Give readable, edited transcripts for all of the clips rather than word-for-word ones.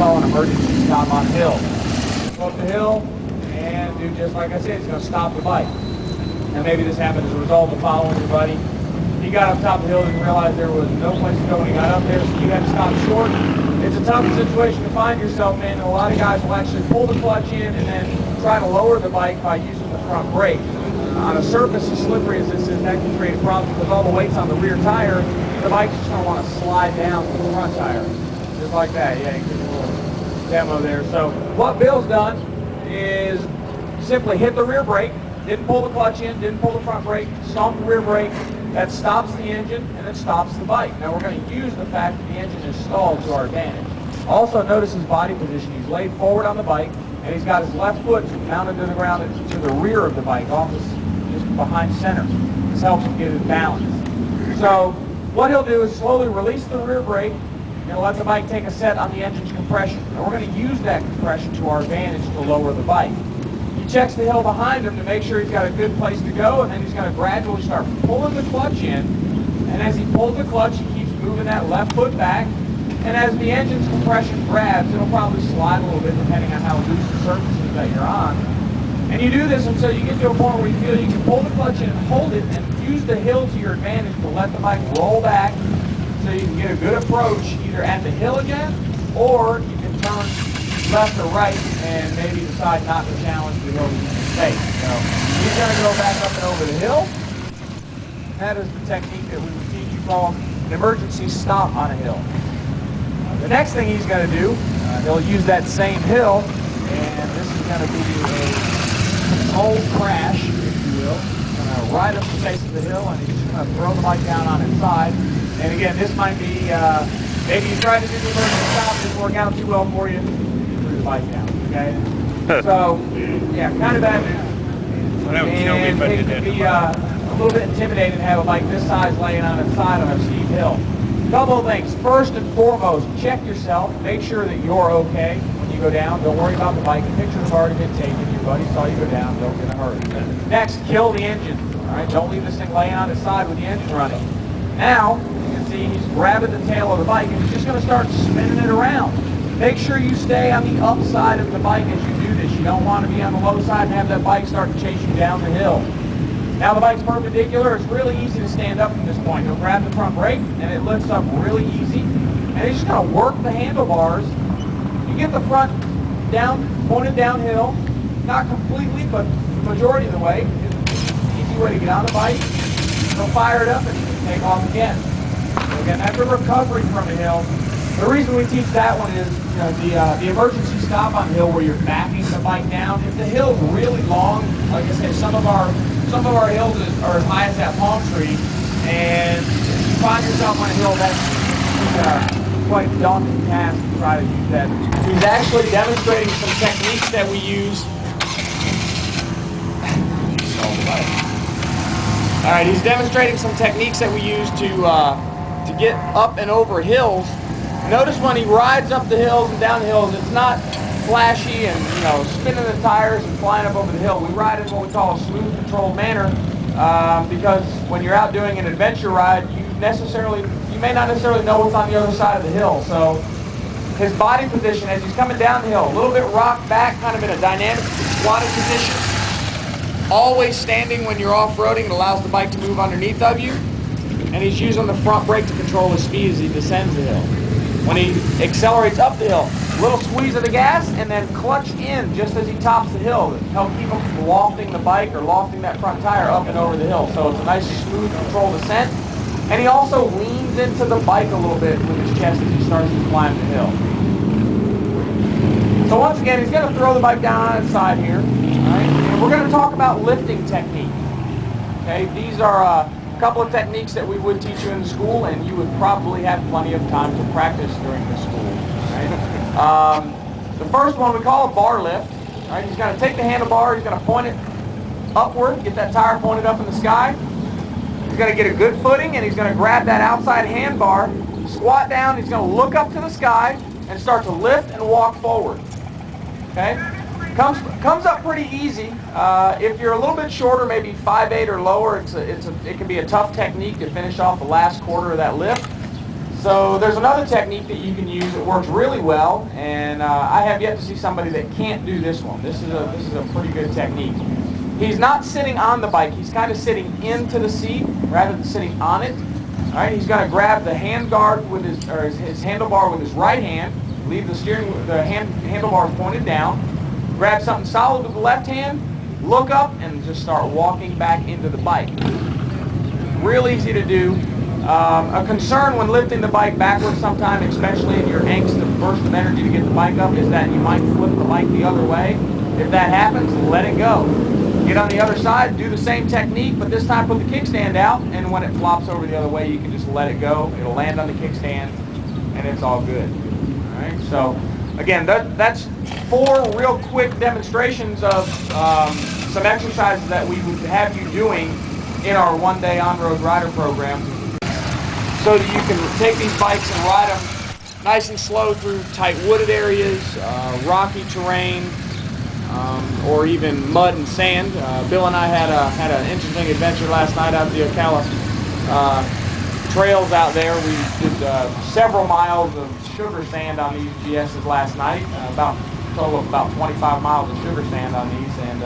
call an emergency stop on a hill. Go up the hill and do just like I said, it's going to stop the bike. Now maybe this happened as a result of following your buddy. He got up top of the hill, didn't realize there was no place to go when he got up there, so you had to stop short. It's a tough situation to find yourself in, and a lot of guys will actually pull the clutch in and then try to lower the bike by using the front brake. On a surface as slippery as this is, that can create a problem because all the weight's on the rear tire. The bike's just going to want to slide down to the front tire. Just like that. Yeah, you get a little demo there. So what Bill's done is simply hit the rear brake, didn't pull the clutch in, didn't pull the front brake, stomped the rear brake. That stops the engine and it stops the bike. Now we're going to use the fact that the engine is stalled to our advantage. Also notice his body position. He's laid forward on the bike and he's got his left foot mounted to the ground to the rear of the bike, just behind center. This helps him get his balance. So what he'll do is slowly release the rear brake and let the bike take a set on the engine's compression. And we're going to use that compression to our advantage to lower the bike. He checks the hill behind him to make sure he's got a good place to go, and then he's going to gradually start pulling the clutch in. And as he pulls the clutch, he keeps moving that left foot back. And as the engine's compression grabs, it'll probably slide a little bit depending on how loose the surface is that you're on. And you do this until you get to a point where you feel you can pull the clutch in and hold it and use the hill to your advantage to let the bike roll back so you can get a good approach either at the hill again, or you can turn left or right and maybe decide not to challenge the hill that you can take. So he's going to go back up and over the hill. That is the technique that we would teach you called an emergency stop on a hill. The next thing he's going to do, he'll use that same hill, and this is going to be a controlled crash, if you will. Going to ride up the face of the hill, and he's just going to throw the bike down on its side. And again, this might be, maybe you tried to do the emergency stop, didn't work out too well for you, threw the bike down, okay? So, yeah, kind of bad news. And it can be a little bit intimidating to have a bike this size laying on its side on a steep hill. Couple of things. First and foremost, check yourself. Make sure that you're okay when you go down. Don't worry about the bike. The pictures have already been taken. Your buddy saw you go down. Don't get in a hurry. Next, kill the engine. All right, don't leave this thing laying on its side with the engine running. Now, you can see he's grabbing the tail of the bike and he's just going to start spinning it around. Make sure you stay on the upside of the bike as you do this. You don't want to be on the low side and have that bike start to chase you down the hill. Now the bike's perpendicular. It's really easy to stand up from this point. He'll grab the front brake and it lifts up really easy. And he's just going to work the handlebars. You get the front down, pointed downhill. Not completely, but the majority of the way. It's an easy way to get on the bike. He'll fire it up and take off again. So again, that's a recovery from a hill. The reason we teach that one is, the emergency stop on the hill where you're backing the bike down. If the hill's really long, like I said, some of our hills are as high as that palm tree, and if you find yourself on a hill, that's quite a daunting task to try to use that. He's actually demonstrating some techniques that we use. All right, he's demonstrating some techniques that we use to get up and over hills. Notice when he rides up the hills and down hills, it's not flashy and spinning the tires and flying up over the hill. We ride in what we call a smooth, controlled manner because when you're out doing an adventure ride, you may not necessarily know what's on the other side of the hill. So his body position as he's coming down the hill, a little bit rocked back, kind of in a dynamic squatted position. Always standing when you're off-roading. It allows the bike to move underneath of you. And he's using the front brake to control his speed as he descends the hill. When he accelerates up the hill, a little squeeze of the gas and then clutch in just as he tops the hill to help keep him from lofting the bike or lofting that front tire up and over the hill. So it's a nice smooth controlled descent. And he also leans into the bike a little bit with his chest as he starts to climb the hill. So once again, he's going to throw the bike down on its side here. All right? And we're going to talk about lifting technique. Okay, these are a couple of techniques that we would teach you in the school, and you would probably have plenty of time to practice during the school. Right? The first one we call a bar lift. All right, he's going to take the handlebar, he's going to point it upward, get that tire pointed up in the sky. He's going to get a good footing, and he's going to grab that outside handbar, squat down, he's going to look up to the sky, and start to lift and walk forward. Okay? Comes up pretty easy. If you're a little bit shorter, maybe 5'8" or lower, it can be a tough technique to finish off the last quarter of that lift. So there's another technique that you can use that works really well, and I have yet to see somebody that can't do this one. This is a pretty good technique. He's not sitting on the bike. He's kind of sitting into the seat rather than sitting on it. All right, he's going to grab the hand guard with his handlebar with his right hand. Leave the handlebar pointed down. Grab something solid with the left hand. Look up and just start walking back into the bike. Real easy to do. A concern when lifting the bike backwards sometime, especially in your angst and burst of energy to get the bike up, is that you might flip the bike the other way. If that happens, let it go. Get on the other side, do the same technique, but this time put the kickstand out, and when it flops over the other way, you can just let it go. It'll land on the kickstand, and it's all good. All right. So, again, that's 4 real quick demonstrations of some exercises that we would have you doing in our one-day on-road rider program, so that you can take these bikes and ride them nice and slow through tight wooded areas, rocky terrain, or even mud and sand. Bill and I had an interesting adventure last night out the Ocala trails out there. We did several miles of sugar sand on these GSs last night, about a total of about 25 miles of sugar sand on these, and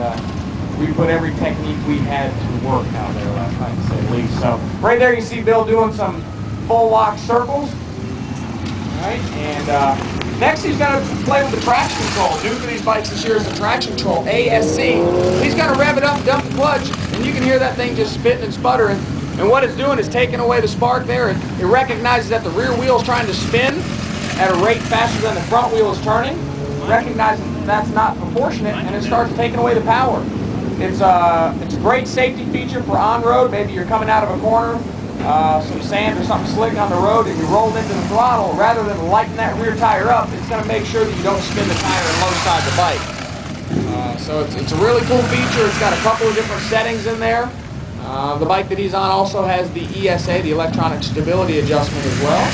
we put every technique we had to work out there last night, to say the least. So right there you see Bill doing some full lock circles. All right, and next he's going to play with the traction control. New for these bikes this year is the traction control, ASC. He's going to rev it up, dump the clutch, and you can hear that thing just spitting and sputtering. And what it's doing is taking away the spark there. It recognizes that the rear wheel is trying to spin at a rate faster than the front wheel is turning. Recognizes that's not proportionate, and it starts taking away the power. It's a great safety feature for on-road. Maybe you're coming out of a corner, some sand or something slick on the road, and you rolled into the throttle. Rather than lighten that rear tire up, it's going to make sure that you don't spin the tire and low side the bike. So it's a really cool feature. It's got a couple of different settings in there. The bike that he's on also has the ESA, the electronic stability adjustment as well.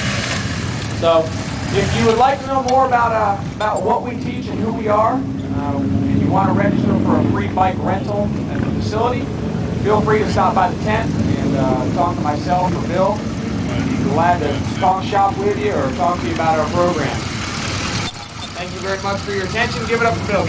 So if you would like to know more about what we teach and who we are, and you want to register for a free bike rental at the facility, feel free to stop by the tent and talk to myself or Bill. We'd be glad to talk shop with you or talk to you about our program. Thank you very much for your attention. Give it up for Bill.